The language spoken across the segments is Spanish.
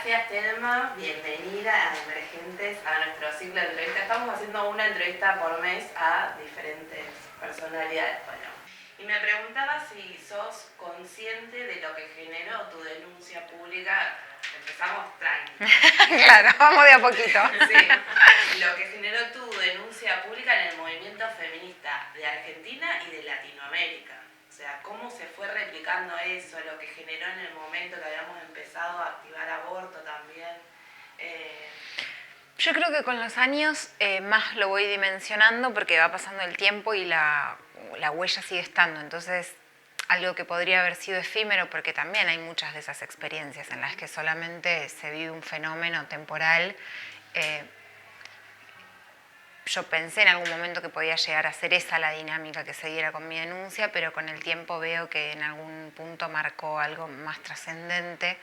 Gracias, Telma. Bienvenida a Emergentes, a nuestro ciclo de entrevistas. Estamos haciendo una entrevista por mes a diferentes personalidades. Bueno, y me preguntaba si sos consciente de lo que generó tu denuncia pública. Empezamos tranqui. Claro, vamos de a poquito. Sí, lo que generó tu denuncia pública en el movimiento feminista de Argentina y de Latinoamérica. O sea, cómo se fue replicando eso, lo que generó en el momento que habíamos empezado a activar aborto también. Yo creo que con los años más lo voy dimensionando porque va pasando el tiempo y la huella sigue estando. Entonces, algo que podría haber sido efímero, porque también hay muchas de esas experiencias en las que solamente se vive un fenómeno temporal. Yo pensé en algún momento que podía llegar a ser esa la dinámica que siguiera con mi denuncia, pero con el tiempo veo que en algún punto marcó algo más trascendente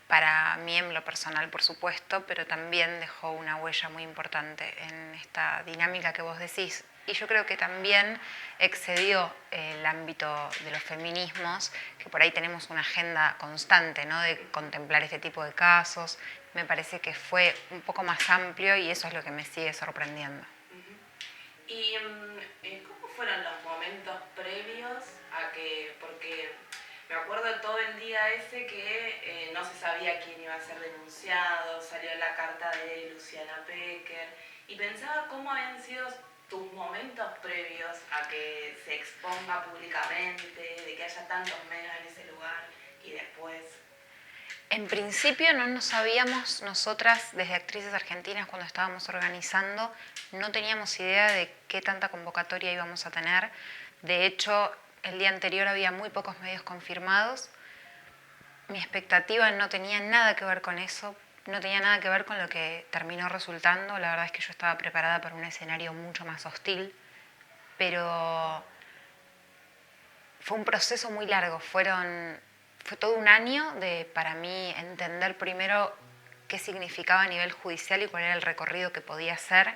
para mí en lo personal, por supuesto, pero también dejó una huella muy importante en esta dinámica que vos decís. Y yo creo que también excedió el ámbito de los feminismos, que por ahí tenemos una agenda constante, ¿no?, de contemplar este tipo de casos. Me parece que fue un poco más amplio y eso es lo que me sigue sorprendiendo. ¿Y cómo fueron los momentos previos a que, porque me acuerdo todo el día ese que no se sabía quién iba a ser denunciado, salió la carta de Luciana Pecker, y pensaba cómo habían sido tus momentos previos a que se exponga públicamente, de que haya tantos medios en ese lugar, y después. En principio no nos sabíamos, nosotras desde Actrices Argentinas cuando estábamos organizando, no teníamos idea de qué tanta convocatoria íbamos a tener. De hecho, el día anterior había muy pocos medios confirmados. Mi expectativa no tenía nada que ver con eso, no tenía nada que ver con lo que terminó resultando. La verdad es que yo estaba preparada para un escenario mucho más hostil, pero fue un proceso muy largo. Fue todo un año de, para mí, entender primero qué significaba a nivel judicial y cuál era el recorrido que podía hacer,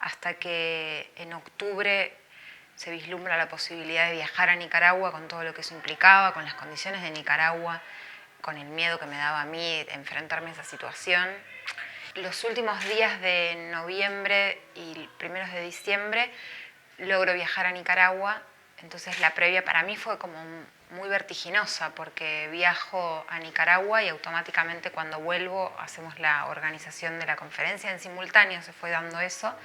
hasta que en octubre se vislumbra la posibilidad de viajar a Nicaragua con todo lo que eso implicaba, con las condiciones de Nicaragua, con el miedo que me daba a mí enfrentarme a esa situación. Los últimos días de noviembre y primeros de diciembre logro viajar a Nicaragua, entonces la previa para mí fue como muy vertiginosa porque viajo a Nicaragua y automáticamente cuando vuelvo hacemos la organización de la conferencia en simultáneo, se fue dando eso.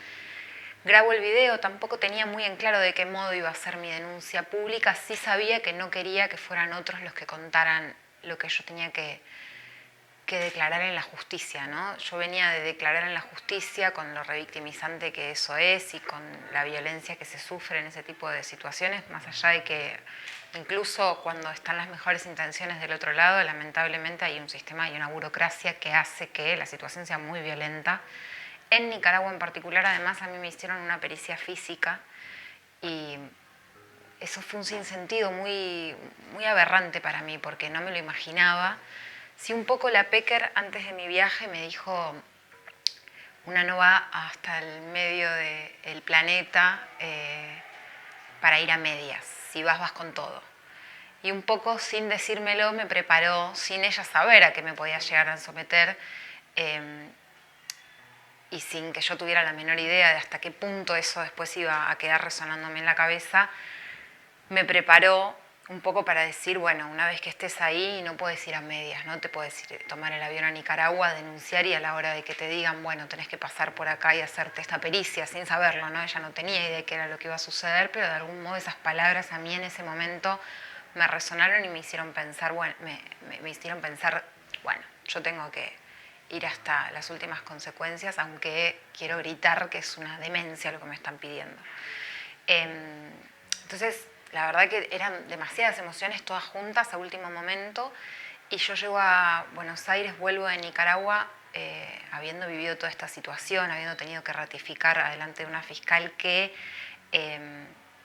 Grabo el video, tampoco tenía muy en claro de qué modo iba a ser mi denuncia pública, sí sabía que no quería que fueran otros los que contaran lo que yo tenía que declarar en la justicia, ¿no? Yo venía de declarar en la justicia con lo revictimizante que eso es y con la violencia que se sufre en ese tipo de situaciones, más allá de que incluso cuando están las mejores intenciones del otro lado, lamentablemente hay un sistema y una burocracia que hace que la situación sea muy violenta. En Nicaragua en particular, además, a mí me hicieron una pericia física y eso fue un sinsentido muy aberrante para mí porque no me lo imaginaba. Sí, un poco la Pecker antes de mi viaje me dijo, una no va hasta el medio del planeta para ir a medias, si vas con todo. Y un poco sin decírmelo me preparó, sin ella saber a qué me podía llegar a someter y sin que yo tuviera la menor idea de hasta qué punto eso después iba a quedar resonándome en la cabeza, me preparó un poco para decir, bueno, una vez que estés ahí no puedes ir a medias, no te puedes tomar el avión a Nicaragua, denunciar y a la hora de que te digan, bueno, tenés que pasar por acá y hacerte esta pericia sin saberlo, ¿no? Ella no tenía idea de qué era lo que iba a suceder, pero de algún modo esas palabras a mí en ese momento me resonaron y me hicieron pensar, bueno, me hicieron pensar, bueno, yo tengo que ir hasta las últimas consecuencias, aunque quiero gritar que es una demencia lo que me están pidiendo. Entonces, la verdad que eran demasiadas emociones todas juntas a último momento y yo llego a Buenos Aires, vuelvo de Nicaragua habiendo vivido toda esta situación, habiendo tenido que ratificar adelante de una fiscal que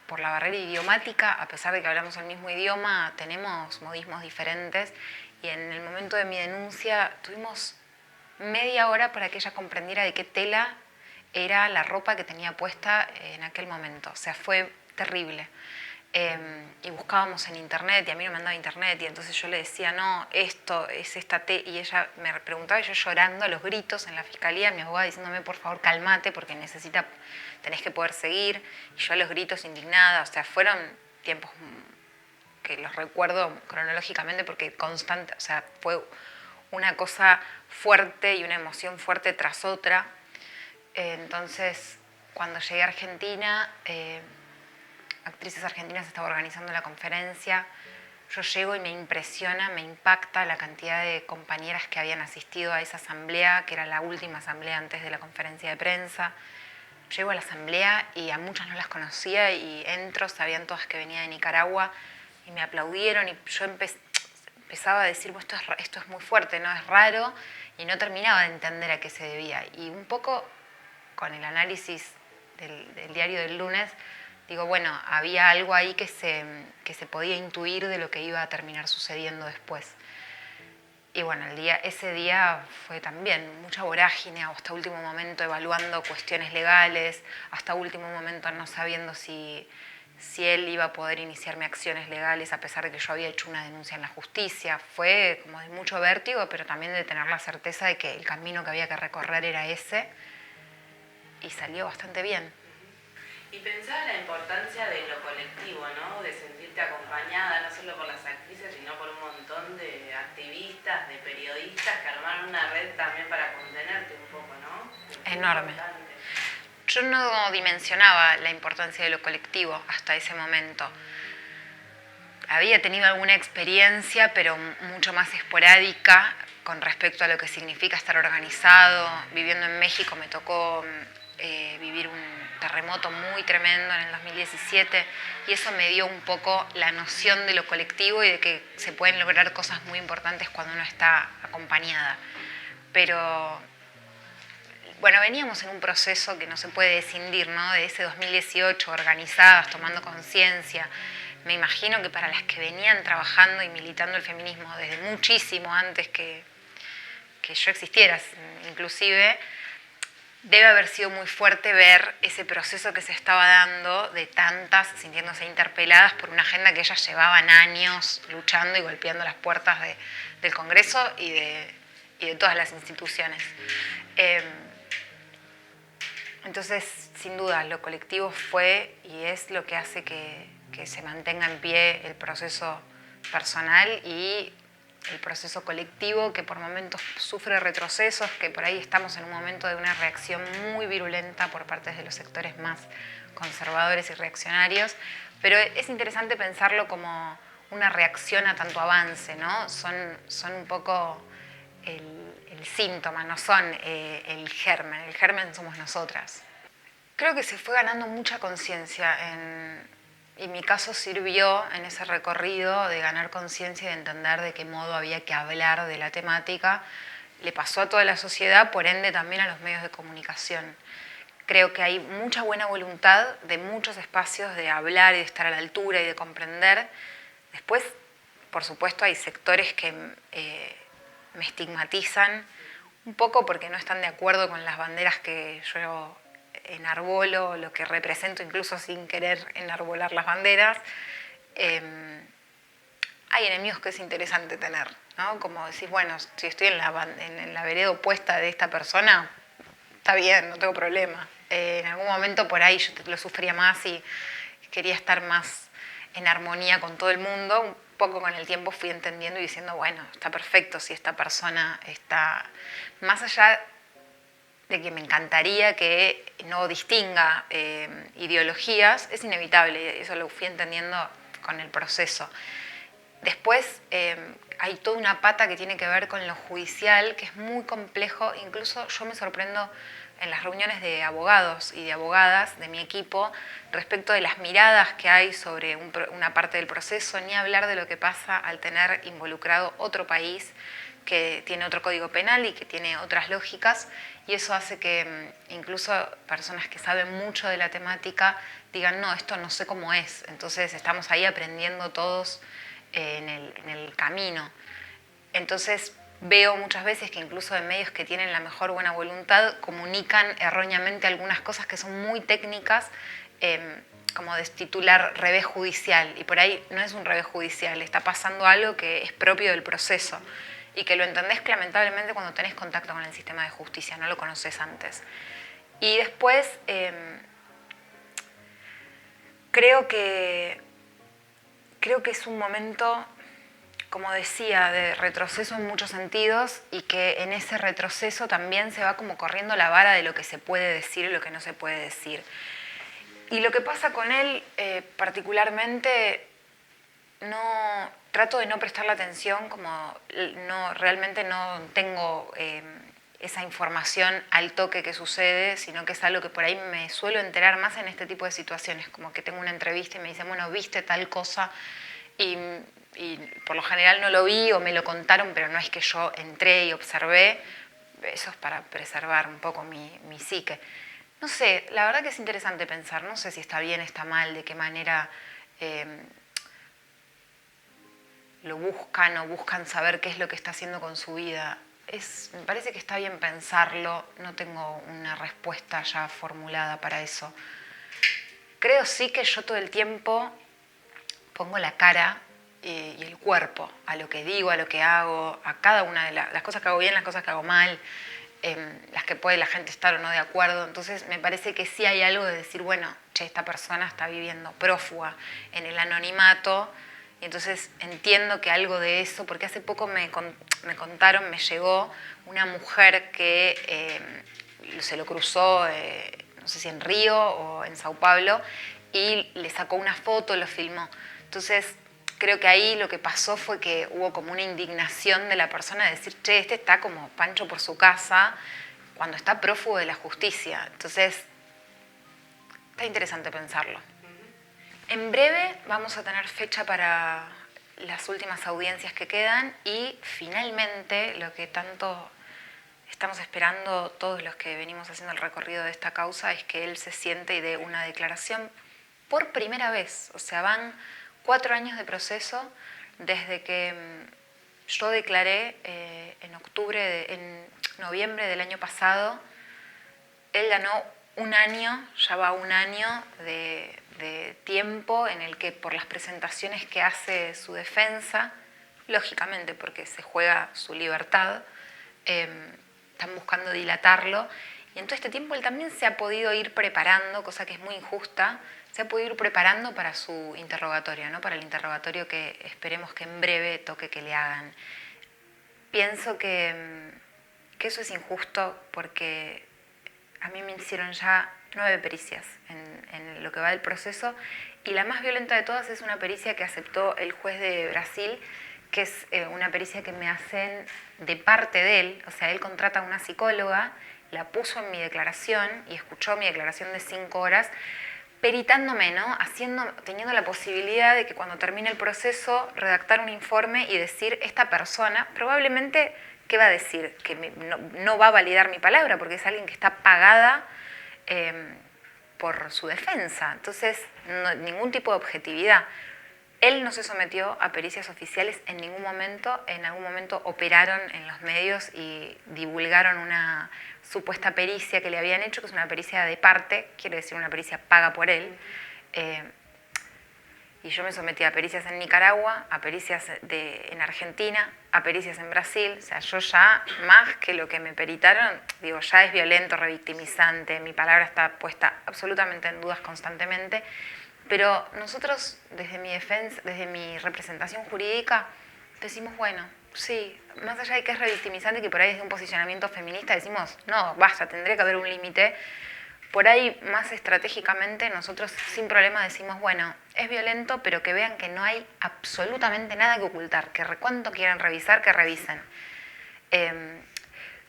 por la barrera idiomática, a pesar de que hablamos el mismo idioma, tenemos modismos diferentes y en el momento de mi denuncia tuvimos media hora para que ella comprendiera de qué tela era la ropa que tenía puesta en aquel momento, o sea, fue terrible. y buscábamos en internet y a mí no me andaba internet y entonces yo le decía, no, esto es esta y ella me preguntaba y yo llorando a los gritos en la fiscalía, mi abogada diciéndome, por favor, cálmate porque tenés que poder seguir, y yo a los gritos indignada, o sea, fueron tiempos que los recuerdo cronológicamente porque constante, o sea, fue una cosa fuerte y una emoción fuerte tras otra. Entonces, cuando llegué a Argentina, Actrices Argentinas estaba organizando la conferencia. Yo llego y me impresiona, me impacta la cantidad de compañeras que habían asistido a esa asamblea, que era la última asamblea antes de la conferencia de prensa. Llego a la asamblea y a muchas no las conocía y entro, sabían todas que venía de Nicaragua y me aplaudieron y yo empezaba a decir, bueno, esto es muy fuerte, ¿no? Es raro, y no terminaba de entender a qué se debía. Y un poco con el análisis del diario del lunes, digo, bueno, había algo ahí que se podía intuir de lo que iba a terminar sucediendo después. Y bueno, ese día fue también mucha vorágine, hasta último momento evaluando cuestiones legales, hasta último momento no sabiendo si él iba a poder iniciarme acciones legales a pesar de que yo había hecho una denuncia en la justicia. Fue como de mucho vértigo, pero también de tener la certeza de que el camino que había que recorrer era ese, y salió bastante bien. Y pensaba la importancia de lo colectivo, ¿no? De sentirte acompañada, no solo por las actrices, sino por un montón de activistas, de periodistas que armaron una red también para contenerte un poco, ¿no? Enorme. Yo no dimensionaba la importancia de lo colectivo hasta ese momento. Había tenido alguna experiencia, pero mucho más esporádica con respecto a lo que significa estar organizado. Viviendo en México me tocó vivir un terremoto muy tremendo en el 2017 y eso me dio un poco la noción de lo colectivo y de que se pueden lograr cosas muy importantes cuando uno está acompañada. Pero bueno, veníamos en un proceso que no se puede escindir, ¿no? De ese 2018, organizadas, tomando conciencia. Me imagino que para las que venían trabajando y militando el feminismo desde muchísimo antes que yo existiera, inclusive, debe haber sido muy fuerte ver ese proceso que se estaba dando de tantas sintiéndose interpeladas por una agenda que ellas llevaban años luchando y golpeando las puertas del Congreso y de todas las instituciones. Entonces, sin duda, lo colectivo fue y es lo que hace que se mantenga en pie el proceso personal y el proceso colectivo, que por momentos sufre retrocesos, que por ahí estamos en un momento de una reacción muy virulenta por parte de los sectores más conservadores y reaccionarios, pero es interesante pensarlo como una reacción a tanto avance, ¿no? Son un poco el síntoma, no son el germen somos nosotras. Creo que se fue ganando mucha conciencia y mi caso sirvió en ese recorrido de ganar conciencia y de entender de qué modo había que hablar de la temática. Le pasó a toda la sociedad, por ende también a los medios de comunicación. Creo que hay mucha buena voluntad de muchos espacios de hablar y de estar a la altura y de comprender. Después, por supuesto, hay sectores que me estigmatizan un poco porque no están de acuerdo con las banderas que yo enarbolo, lo que represento, incluso sin querer enarbolar las banderas. Hay enemigos que es interesante tener, ¿no? Como decir, bueno, si estoy en la vereda opuesta de esta persona, está bien, no tengo problema. En algún momento por ahí yo lo sufría más y quería estar más en armonía con todo el mundo. Un poco con el tiempo fui entendiendo y diciendo, bueno, está perfecto si esta persona está más allá de que me encantaría que no distinga ideologías, es inevitable, eso lo fui entendiendo con el proceso. Después hay toda una pata que tiene que ver con lo judicial, que es muy complejo, incluso yo me sorprendo en las reuniones de abogados y de abogadas de mi equipo respecto de las miradas que hay sobre una parte del proceso, ni hablar de lo que pasa al tener involucrado otro país que tiene otro código penal y que tiene otras lógicas, y eso hace que incluso personas que saben mucho de la temática digan, no, esto no sé cómo es. Entonces estamos ahí aprendiendo todos en el camino. Entonces veo muchas veces que incluso de medios que tienen la mejor buena voluntad comunican erróneamente algunas cosas que son muy técnicas como destitular revés judicial, y por ahí no es un revés judicial, está pasando algo que es propio del proceso y que lo entendés lamentablemente cuando tenés contacto con el sistema de justicia, no lo conoces antes. Y después creo que es un momento, como decía, de retroceso en muchos sentidos, y que en ese retroceso también se va como corriendo la vara de lo que se puede decir y lo que no se puede decir. Y lo que pasa con él particularmente, trato de no prestarle atención, como realmente no tengo esa información al toque que sucede, sino que es algo que por ahí me suelo enterar más en este tipo de situaciones, como que tengo una entrevista y me dicen, bueno, ¿viste tal cosa? Y por lo general no lo vi o me lo contaron, pero no es que yo entré y observé. Eso es para preservar un poco mi psique. No sé, la verdad que es interesante pensar, no sé si está bien, está mal, de qué manera lo buscan o buscan saber qué es lo que está haciendo con su vida. Me parece que está bien pensarlo, no tengo una respuesta ya formulada para eso. Creo sí que yo todo el tiempo pongo la cara y el cuerpo a lo que digo, a lo que hago, a cada una de las cosas que hago bien, las cosas que hago mal, las que puede la gente estar o no de acuerdo. Entonces me parece que sí hay algo de decir, bueno, che, esta persona está viviendo prófuga en el anonimato, y entonces entiendo que algo de eso, porque hace poco me contaron, me llegó una mujer que se lo cruzó, no sé si en Río o en Sao Paulo, y le sacó una foto, lo filmó. Entonces creo que ahí lo que pasó fue que hubo como una indignación de la persona de decir, che, este está como Pancho por su casa cuando está prófugo de la justicia. Entonces está interesante pensarlo. En breve vamos a tener fecha para las últimas audiencias que quedan, y finalmente lo que tanto estamos esperando todos los que venimos haciendo el recorrido de esta causa es que él se siente y dé una declaración por primera vez. O sea, van 4 años de proceso desde que yo declaré en noviembre del año pasado. Él ganó un año, ya va un año de tiempo en el que, por las presentaciones que hace su defensa, lógicamente porque se juega su libertad, están buscando dilatarlo. Y en todo este tiempo él también se ha podido ir preparando, cosa que es muy injusta, se ha podido ir preparando para su interrogatorio, ¿no? Para el interrogatorio que esperemos que en breve toque que le hagan. Pienso que eso es injusto, porque a mí me hicieron ya 9 pericias en lo que va del proceso, y la más violenta de todas es una pericia que aceptó el juez de Brasil, que es una pericia que me hacen de parte de él. O sea, él contrata a una psicóloga, la puso en mi declaración y escuchó mi declaración de 5 horas, peritándome, ¿no? Teniendo la posibilidad de que cuando termine el proceso redactar un informe y decir, esta persona probablemente, ¿qué va a decir? Que no va a validar mi palabra, porque es alguien que está pagada por su defensa. Entonces, ningún tipo de objetividad. Él no se sometió a pericias oficiales en ningún momento. En algún momento operaron en los medios y divulgaron una supuesta pericia que le habían hecho, que es una pericia de parte, quiere decir una pericia paga por él. Y yo me sometí a pericias en Nicaragua, a pericias en Argentina, a pericias en Brasil. O sea, yo ya, más que lo que me peritaron, digo, ya es violento, revictimizante, mi palabra está puesta absolutamente en dudas constantemente. Pero nosotros, desde mi defensa, desde mi representación jurídica, decimos, bueno, sí, más allá de que es revictimizante, que por ahí desde un posicionamiento feminista decimos, no, basta, tendría que haber un límite. Por ahí, más estratégicamente, nosotros sin problema decimos, bueno, es violento, pero que vean que no hay absolutamente nada que ocultar, que cuanto quieran revisar, que revisen.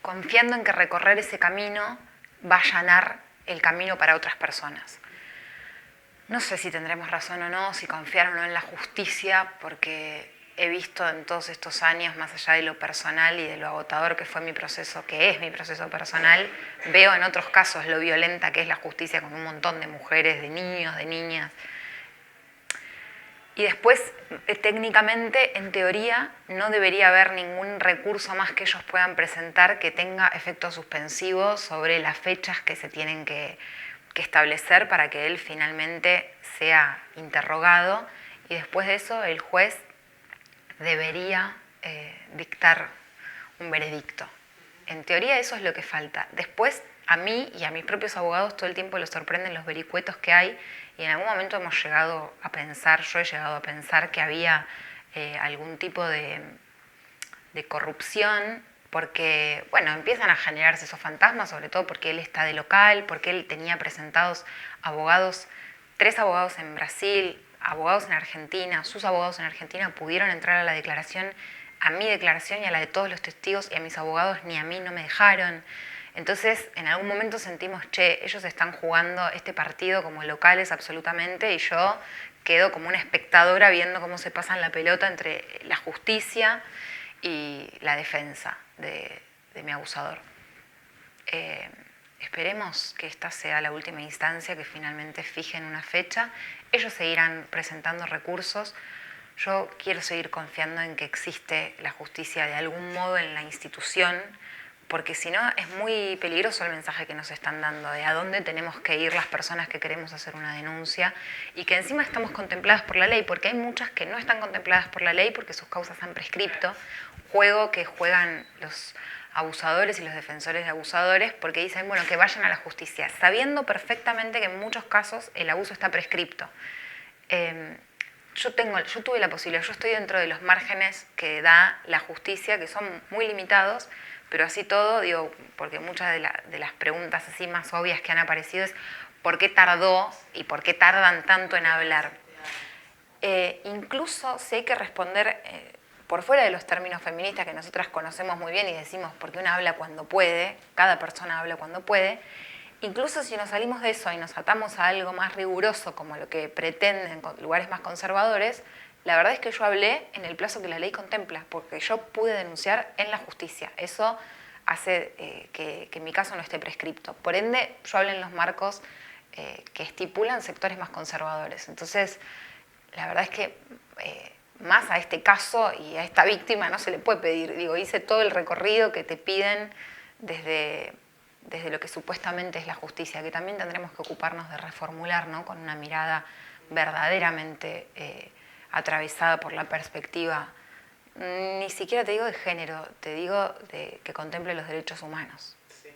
Confiando en que recorrer ese camino va a allanar el camino para otras personas. No sé si tendremos razón o no, si confiar o no en la justicia, porque he visto en todos estos años, más allá de lo personal y de lo agotador que fue mi proceso, que es mi proceso personal, veo en otros casos lo violenta que es la justicia con un montón de mujeres, de niños, de niñas. Y después, técnicamente, en teoría, no debería haber ningún recurso más que ellos puedan presentar que tenga efecto suspensivo sobre las fechas que se tienen que que establecer para que él finalmente sea interrogado, y después de eso el juez debería dictar un veredicto. En teoría eso es lo que falta. Después a mí y a mis propios abogados todo el tiempo los sorprenden los vericuetos que hay, y en algún momento hemos llegado a pensar, yo he llegado a pensar que había algún tipo de corrupción, porque, bueno, empiezan a generarse esos fantasmas, sobre todo porque él está de local, porque él tenía presentados abogados, 3 abogados en Brasil, abogados en Argentina, sus abogados en Argentina pudieron entrar a la declaración, a mi declaración y a la de todos los testigos, y a mis abogados ni a mí no me dejaron. Entonces, en algún momento sentimos, che, ellos están jugando este partido como locales absolutamente, y yo quedo como una espectadora viendo cómo se pasan la pelota entre la justicia y la defensa de mi abusador. Esperemos que esta sea la última instancia, que finalmente fijen una fecha. Ellos seguirán presentando recursos. Yo quiero seguir confiando en que existe la justicia de algún modo en la institución, porque si no es muy peligroso el mensaje que nos están dando de a dónde tenemos que ir las personas que queremos hacer una denuncia, y que encima estamos contempladas por la ley, porque hay muchas que no están contempladas por la ley porque sus causas han prescripto, juego que juegan los abusadores y los defensores de abusadores, porque dicen, bueno, que vayan a la justicia, sabiendo perfectamente que en muchos casos el abuso está prescripto. Yo tuve la posibilidad, yo estoy dentro de los márgenes que da la justicia, que son muy limitados, pero así todo, digo, porque muchas de las preguntas así más obvias que han aparecido es ¿por qué tardó y por qué tardan tanto en hablar? Incluso si hay que responder por fuera de los términos feministas que nosotras conocemos muy bien y decimos porque una habla cuando puede, cada persona habla cuando puede, incluso si nos salimos de eso y nos atamos a algo más riguroso como lo que pretenden lugares más conservadores, la verdad es que yo hablé en el plazo que la ley contempla, porque yo pude denunciar en la justicia. Eso hace que mi caso no esté prescripto. Por ende, yo hablé en los marcos que estipulan sectores más conservadores. Entonces, la verdad es que más a este caso y a esta víctima no se le puede pedir. Digo, hice todo el recorrido que te piden desde lo que supuestamente es la justicia, que también tendremos que ocuparnos de reformular, ¿no? Con una mirada verdaderamente atravesada por la perspectiva, ni siquiera te digo de género, te digo de que contemple los derechos humanos. Sí.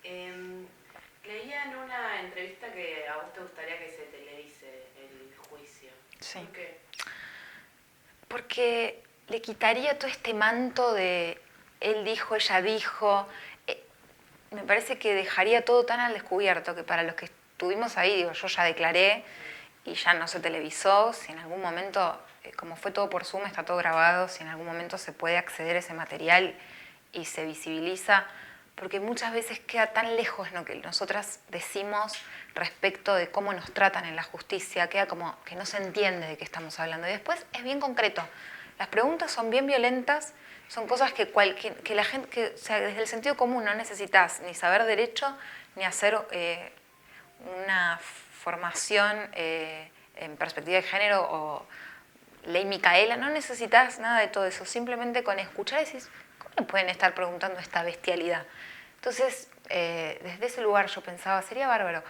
Leía en una entrevista que a vos te gustaría que se televise el juicio. Sí. ¿Por qué? Porque le quitaría todo este manto de él dijo, ella dijo. Me parece que dejaría todo tan al descubierto que para los que estuvimos ahí, digo, yo ya declaré y ya no se televisó. Si en algún momento, como fue todo por Zoom, está todo grabado, si en algún momento se puede acceder a ese material y se visibiliza, porque muchas veces queda tan lejos lo que nosotras decimos respecto de cómo nos tratan en la justicia, queda como que no se entiende de qué estamos hablando. Y después es bien concreto. Las preguntas son bien violentas, son cosas que la gente, o sea, desde el sentido común no necesitas ni saber derecho ni hacer una formación en perspectiva de género o ley Micaela, no necesitas nada de todo eso, simplemente con escuchar decís, ¿cómo me pueden estar preguntando esta bestialidad? Entonces, desde ese lugar yo pensaba, sería bárbaro.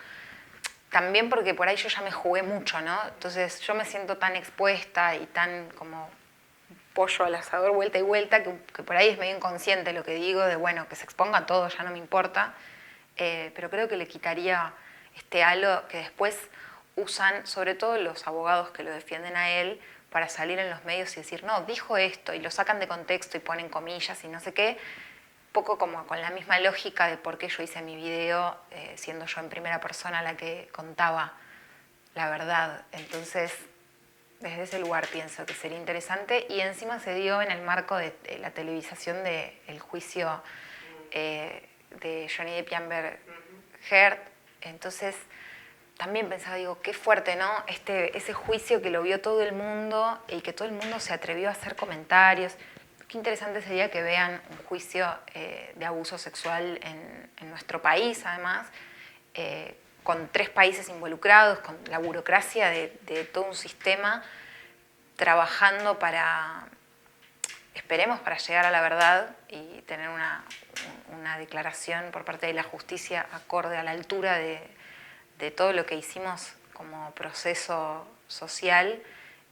También porque por ahí yo ya me jugué mucho, ¿no? Entonces yo me siento tan expuesta y tan como pollo al asador vuelta y vuelta, que por ahí es medio inconsciente lo que digo, de bueno, que se exponga todo, ya no me importa, pero creo que le quitaría este halo que después usan, sobre todo los abogados que lo defienden a él, para salir en los medios y decir, no, dijo esto, y lo sacan de contexto y ponen comillas y no sé qué, poco como con la misma lógica de por qué yo hice mi video, siendo yo en primera persona la que contaba la verdad. Entonces, desde ese lugar pienso que sería interesante, y encima se dio en el marco de la televisación del juicio de Johnny Depp y Amber Heard. Entonces también pensaba, digo, qué fuerte, ¿no? Ese juicio que lo vio todo el mundo y que todo el mundo se atrevió a hacer comentarios. Qué interesante sería que vean un juicio de abuso sexual en nuestro país, además, con 3 países involucrados, con la burocracia de todo un sistema, trabajando esperemos, para llegar a la verdad y tener una declaración por parte de la justicia acorde a la altura de de todo lo que hicimos como proceso social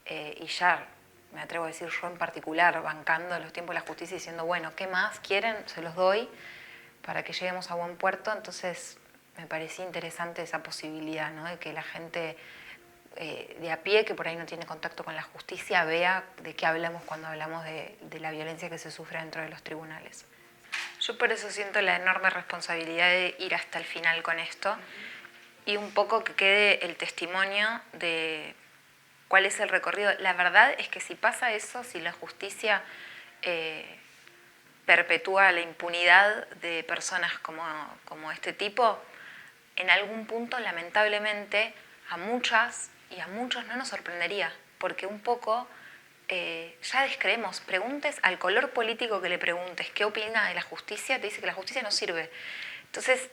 y ya me atrevo a decir yo en particular, bancando los tiempos de la justicia y diciendo, bueno, ¿qué más quieren? Se los doy para que lleguemos a buen puerto. Entonces me parecía interesante esa posibilidad, ¿no? De que la gente de a pie, que por ahí no tiene contacto con la justicia, vea de qué hablamos cuando hablamos de la violencia que se sufre dentro de los tribunales. Yo por eso siento la enorme responsabilidad de ir hasta el final con esto y un poco que quede el testimonio de cuál es el recorrido. La verdad es que si pasa eso, si la justicia perpetúa la impunidad de personas como este tipo, en algún punto, lamentablemente, a muchas y a muchos no nos sorprendería, porque un poco ya descreemos. Preguntes al color político que le preguntes qué opina de la justicia, te dice que la justicia no sirve. Entonces,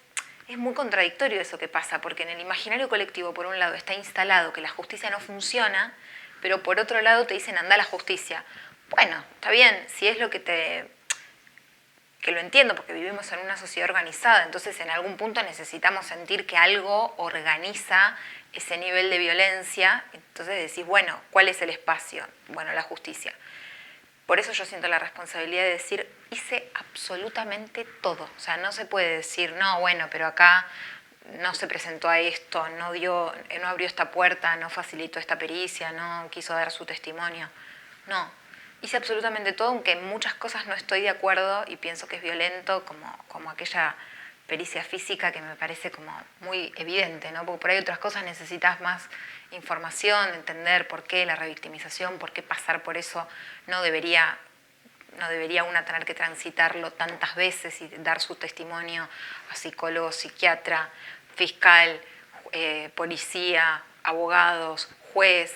es muy contradictorio eso que pasa, porque en el imaginario colectivo, por un lado, está instalado que la justicia no funciona, pero por otro lado te dicen anda a la justicia. Bueno, está bien, si es lo que lo entiendo, porque vivimos en una sociedad organizada, entonces en algún punto necesitamos sentir que algo organiza ese nivel de violencia, entonces decís, bueno, ¿cuál es el espacio? Bueno, la justicia. Por eso yo siento la responsabilidad de decir, hice absolutamente todo. O sea, no se puede decir, no, bueno, pero acá no se presentó a esto, no abrió esta puerta, no facilitó esta pericia, no quiso dar su testimonio. No, hice absolutamente todo, aunque en muchas cosas no estoy de acuerdo y pienso que es violento, como aquella pericia física que me parece como muy evidente, ¿no? Porque por ahí otras cosas necesitas más información, entender por qué la revictimización, por qué pasar por eso no debería una tener que transitarlo tantas veces y dar su testimonio a psicólogo, psiquiatra, fiscal, policía, abogados, juez.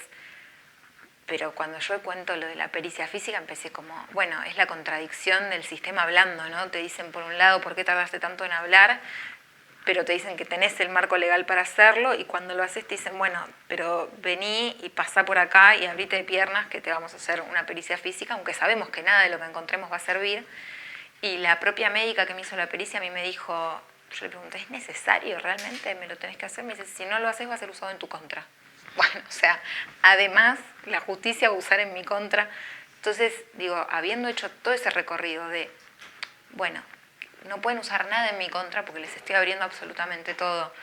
Pero cuando yo cuento lo de la pericia física empecé como, bueno, es la contradicción del sistema hablando, ¿no? Te dicen por un lado, ¿por qué tardaste tanto en hablar? Pero te dicen que tenés el marco legal para hacerlo y cuando lo haces te dicen, bueno, pero vení y pasá por acá y abrite de piernas que te vamos a hacer una pericia física, aunque sabemos que nada de lo que encontremos va a servir. Y la propia médica que me hizo la pericia a mí me dijo, yo le pregunté, ¿es necesario realmente? ¿Me lo tenés que hacer? Me dice, si no lo haces va a ser usado en tu contra. Bueno, o sea, además la justicia va a usar en mi contra. Entonces, digo, habiendo hecho todo ese recorrido de, bueno, no pueden usar nada en mi contra porque les estoy abriendo absolutamente todo.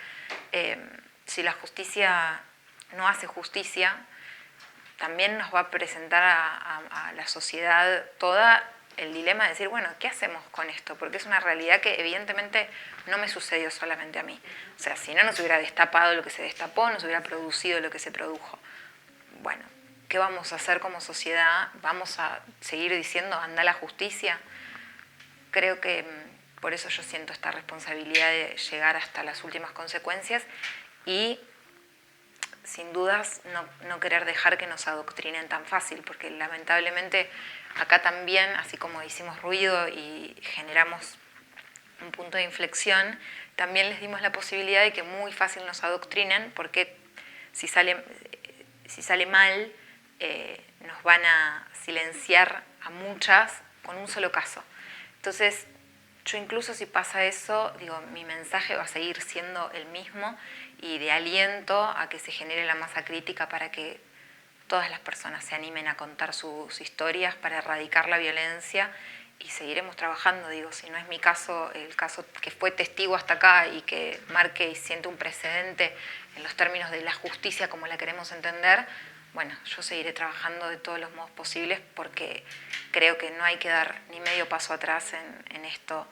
Si la justicia no hace justicia, también nos va a presentar a la sociedad toda el dilema de decir, bueno, ¿qué hacemos con esto? Porque es una realidad que evidentemente no me sucedió solamente a mí. O sea, si no nos hubiera destapado lo que se destapó, no se hubiera producido lo que se produjo. Bueno, ¿qué vamos a hacer como sociedad? ¿Vamos a seguir diciendo, anda la justicia? Creo que por eso yo siento esta responsabilidad de llegar hasta las últimas consecuencias y sin dudas no querer dejar que nos adoctrinen tan fácil, porque lamentablemente acá también, así como hicimos ruido y generamos un punto de inflexión, también les dimos la posibilidad de que muy fácil nos adoctrinen, porque si sale mal, nos van a silenciar a muchas con un solo caso. Entonces, yo incluso si pasa eso, digo, mi mensaje va a seguir siendo el mismo y de aliento a que se genere la masa crítica para que todas las personas se animen a contar sus historias para erradicar la violencia y seguiremos trabajando, digo, si no es mi caso, el caso que fue testigo hasta acá y que marque y siente un precedente en los términos de la justicia como la queremos entender, bueno, yo seguiré trabajando de todos los modos posibles porque creo que no hay que dar ni medio paso atrás en esto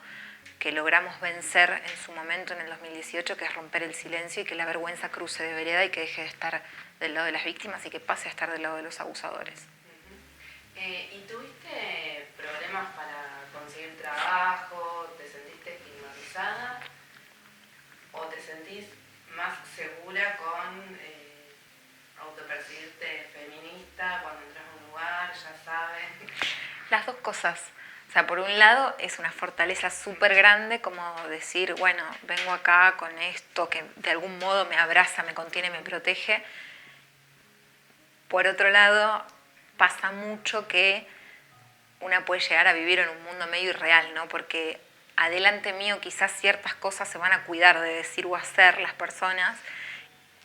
que logramos vencer en su momento en el 2018, que es romper el silencio y que la vergüenza cruce de vereda y que deje de estar del lado de las víctimas y que pase a estar del lado de los abusadores. ¿Y tuviste problemas para conseguir trabajo? ¿Te sentiste estigmatizada? ¿O te sentís más segura con autopercibirte feminista cuando entras a un lugar, ya sabes? Las dos cosas. O sea, por un lado es una fortaleza súper grande como decir, bueno, vengo acá con esto que de algún modo me abraza, me contiene, me protege. Por otro lado, pasa mucho que una puede llegar a vivir en un mundo medio irreal, ¿no? Porque adelante mío quizás ciertas cosas se van a cuidar de decir o hacer las personas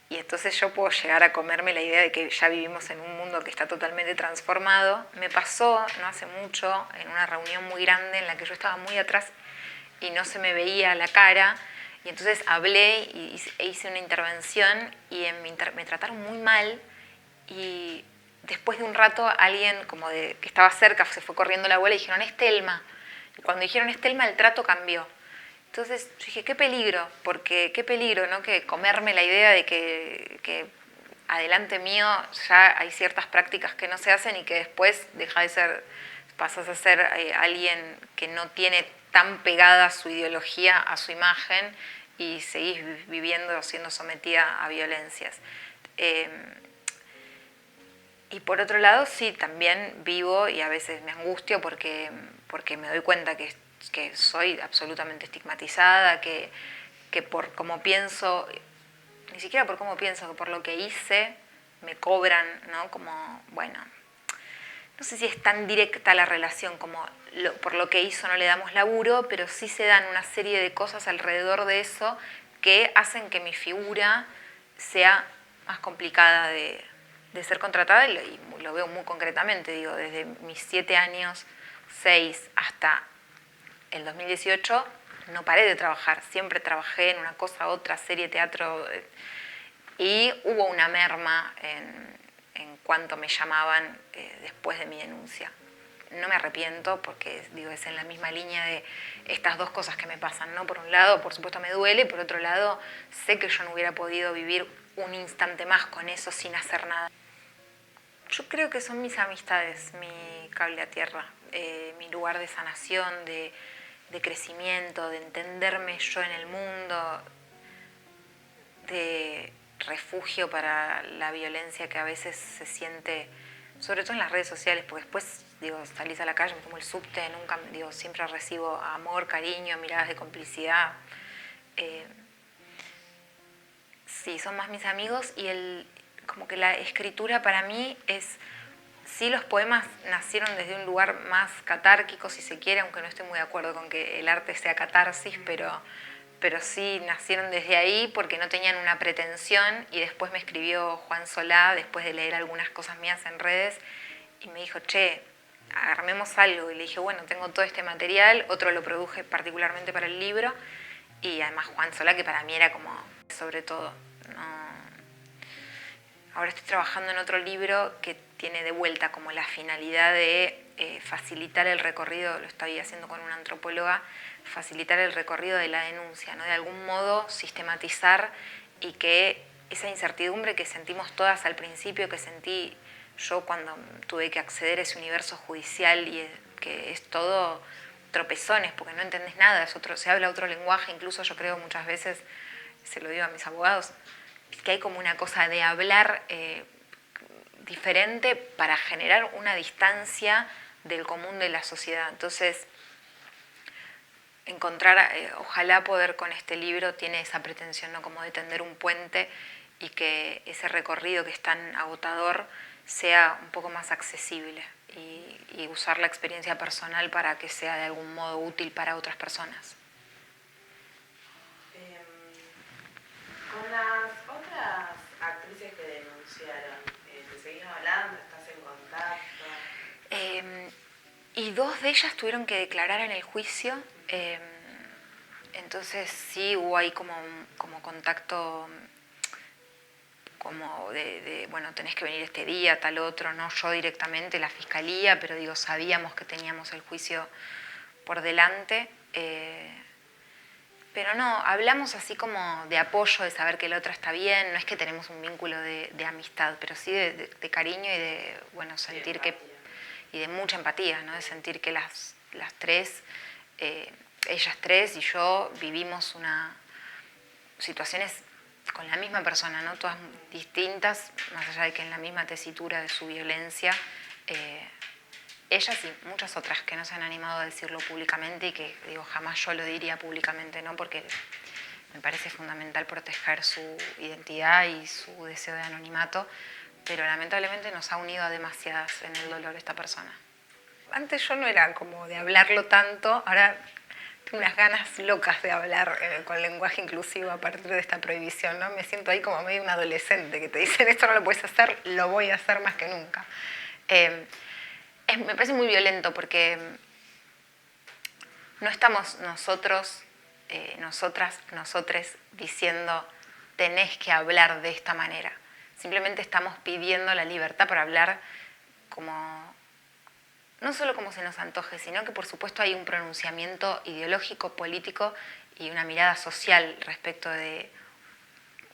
y entonces yo puedo llegar a comerme la idea de que ya vivimos en un mundo que está totalmente transformado. Me pasó no hace mucho en una reunión muy grande en la que yo estaba muy atrás y no se me veía la cara, y entonces hablé e hice una intervención y me trataron muy mal, y después de un rato alguien como que estaba cerca se fue corriendo a la abuela y dijeron Estelma. Y cuando dijeron Estelma el trato cambió. Entonces yo dije, qué peligro, porque qué peligro, ¿no? Que comerme la idea de que adelante mío ya hay ciertas prácticas que no se hacen y que después pasas a ser alguien que no tiene tan pegada su ideología a su imagen y seguís viviendo, siendo sometida a violencias. Y por otro lado, sí, también vivo y a veces me angustio porque me doy cuenta que soy absolutamente estigmatizada, que por cómo pienso, ni siquiera por cómo pienso, que por lo que hice me cobran, ¿no? Como, bueno, no sé si es tan directa la relación como por lo que hizo no le damos laburo, pero sí se dan una serie de cosas alrededor de eso que hacen que mi figura sea más complicada de ser contratada, y lo veo muy concretamente, digo, desde mis 7 años, 6 hasta el 2018, no paré de trabajar, siempre trabajé en una cosa, otra, serie, teatro, y hubo una merma en cuanto me llamaban después de mi denuncia. No me arrepiento porque digo, es en la misma línea de estas dos cosas que me pasan, ¿no? Por un lado, por supuesto me duele, por otro lado, sé que yo no hubiera podido vivir un instante más con eso sin hacer nada. Yo creo que son mis amistades, mi cable a tierra, mi lugar de sanación, de crecimiento, de entenderme yo en el mundo, de refugio para la violencia que a veces se siente, sobre todo en las redes sociales, porque después, digo, salís a la calle, me tomo el subte, nunca, digo, siempre recibo amor, cariño, miradas de complicidad. Sí, son más mis amigos, y como que la escritura para mí es, sí, los poemas nacieron desde un lugar más catárquico, si se quiere, aunque no estoy muy de acuerdo con que el arte sea catarsis, pero sí nacieron desde ahí porque no tenían una pretensión, y después me escribió Juan Solá, después de leer algunas cosas mías en redes, y me dijo, che, armemos algo, y le dije, bueno, tengo todo este material, otro lo produje particularmente para el libro, y además Juan Solá, que para mí era como, sobre todo, no. Ahora estoy trabajando en otro libro que tiene de vuelta como la finalidad de facilitar el recorrido, lo estoy haciendo con una antropóloga, facilitar el recorrido de la denuncia, ¿no? De algún modo sistematizar, y que esa incertidumbre que sentimos todas al principio, que sentí yo cuando tuve que acceder a ese universo judicial, y que es todo tropezones porque no entendés nada, se habla otro lenguaje, incluso yo creo muchas veces, se lo digo a mis abogados, que hay como una cosa de hablar diferente para generar una distancia del común de la sociedad. Entonces, encontrar, ojalá poder con este libro, tiene esa pretensión, ¿no? Como de tender un puente, y que ese recorrido que es tan agotador sea un poco más accesible, y usar la experiencia personal para que sea de algún modo útil para otras personas. Con las otras actrices que denunciaron, ¿te seguís hablando? ¿Estás en contacto? Y 2 de ellas tuvieron que declarar en el juicio, entonces sí hubo ahí como contacto, como bueno, tenés que venir este día, tal otro, no yo directamente, la fiscalía, pero digo, sabíamos que teníamos el juicio por delante. Pero no, hablamos así como de apoyo, de saber que la otra está bien, no es que tenemos un vínculo de amistad, pero sí de cariño y de, bueno, sentir que, y de mucha empatía, ¿no? De sentir que las tres, ellas tres y yo, vivimos situaciones con la misma persona, ¿no? Todas distintas, más allá de que en la misma tesitura de su violencia. Ellas y muchas otras que no se han animado a decirlo públicamente, y que, digo, jamás yo lo diría públicamente, ¿no? Porque me parece fundamental proteger su identidad y su deseo de anonimato, pero lamentablemente nos ha unido a demasiadas en el dolor esta persona. Antes yo no era como de hablarlo tanto, ahora tengo unas ganas locas de hablar con lenguaje inclusivo a partir de esta prohibición, ¿no? Me siento ahí como medio un adolescente que te dicen esto no lo puedes hacer, lo voy a hacer más que nunca. Me parece muy violento porque no estamos nosotros, nosotras, nosotres diciendo tenés que hablar de esta manera. Simplemente estamos pidiendo la libertad para hablar como, no solo como se nos antoje, sino que por supuesto hay un pronunciamiento ideológico, político y una mirada social respecto de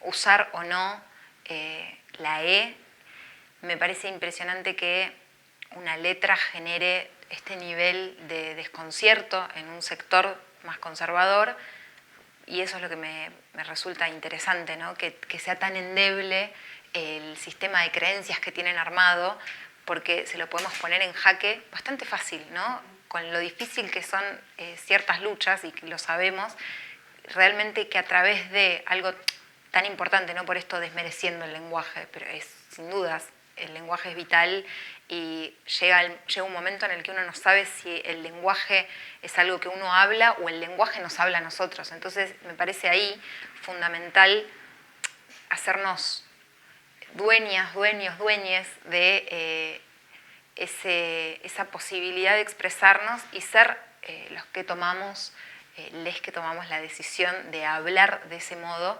usar o no la E. Me parece impresionante que una letra genere este nivel de desconcierto en un sector más conservador, y eso es lo que me resulta interesante, ¿no? Que sea tan endeble el sistema de creencias que tienen armado, porque se lo podemos poner en jaque bastante fácil, ¿no? Con lo difícil que son ciertas luchas, y que lo sabemos, realmente que a través de algo tan importante, no por esto desmereciendo el lenguaje, pero es sin dudas, el lenguaje es vital, y llega un momento en el que uno no sabe si el lenguaje es algo que uno habla o el lenguaje nos habla a nosotros. Entonces me parece ahí fundamental hacernos dueñas, dueñes de esa posibilidad de expresarnos y ser los que tomamos, les que tomamos la decisión de hablar de ese modo,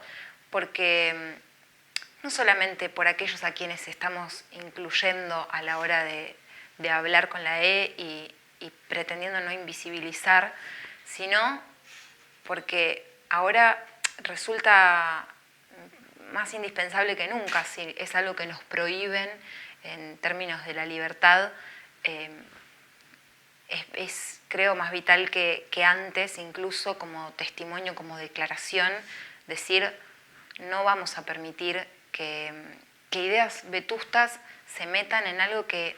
porque no solamente por aquellos a quienes estamos incluyendo a la hora de hablar con la E y pretendiendo no invisibilizar, sino porque ahora resulta más indispensable que nunca, si es algo que nos prohíben en términos de la libertad, es creo más vital que antes, incluso como testimonio, como declaración, decir no vamos a permitir que ideas vetustas se metan en algo que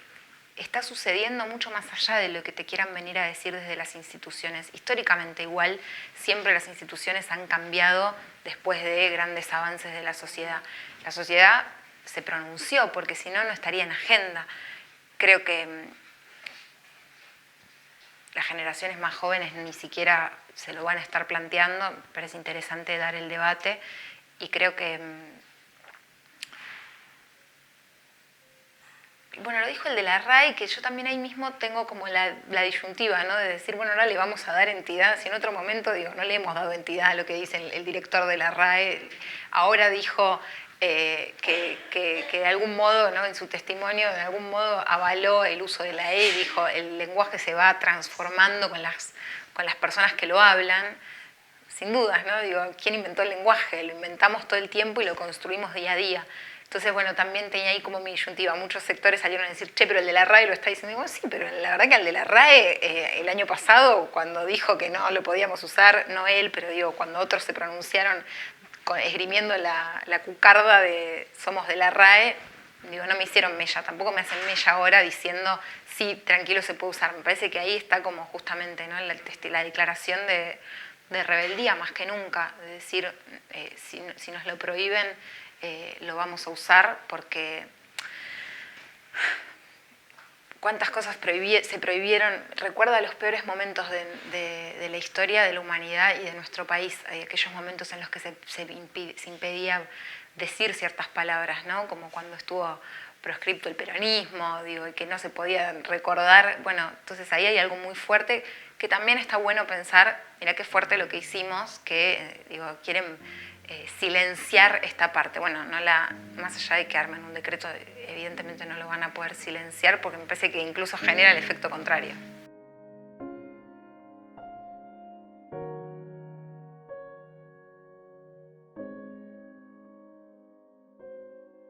está sucediendo mucho más allá de lo que te quieran venir a decir desde las instituciones. Históricamente igual, siempre las instituciones han cambiado después de grandes avances de la sociedad. La sociedad se pronunció, porque si no, no estaría en agenda. Creo que las generaciones más jóvenes ni siquiera se lo van a estar planteando. Me parece interesante dar el debate, y creo que bueno, lo dijo el de la RAE, que yo también ahí mismo tengo como la disyuntiva, ¿no? De decir, bueno, ahora le vamos a dar entidad. Si en otro momento, digo, no le hemos dado entidad a lo que dice el director de la RAE, ahora dijo que de algún modo, ¿no? En su testimonio, de algún modo avaló el uso de la E y dijo, el lenguaje se va transformando con las personas que lo hablan. Sin dudas, ¿no? Digo, ¿quién inventó el lenguaje? Lo inventamos todo el tiempo y lo construimos día a día. Entonces, bueno, también tenía ahí como mi disyuntiva. Muchos sectores salieron a decir, che, pero el de la RAE lo está diciendo. Y bueno, sí, pero la verdad que al de la RAE, el año pasado, cuando dijo que no lo podíamos usar, no él, pero digo, cuando otros se pronunciaron esgrimiendo la cucarda de somos de la RAE, digo, no me hicieron mella, tampoco me hacen mella ahora diciendo, sí, tranquilo, se puede usar. Me parece que ahí está como justamente, ¿no? la declaración de rebeldía más que nunca, de decir, si nos lo prohíben, lo vamos a usar, porque cuántas cosas se prohibieron. Recuerda los peores momentos de la historia de la humanidad y de nuestro país, aquellos momentos en los que se impedía decir ciertas palabras, ¿no? Como cuando estuvo proscripto el peronismo, digo, y que no se podía recordar. Bueno, entonces ahí hay algo muy fuerte que también está bueno pensar, mirá qué fuerte lo que hicimos, que digo, quieren silenciar esta parte. Bueno, más allá de que armen un decreto, evidentemente no lo van a poder silenciar, porque me parece que incluso genera el efecto contrario.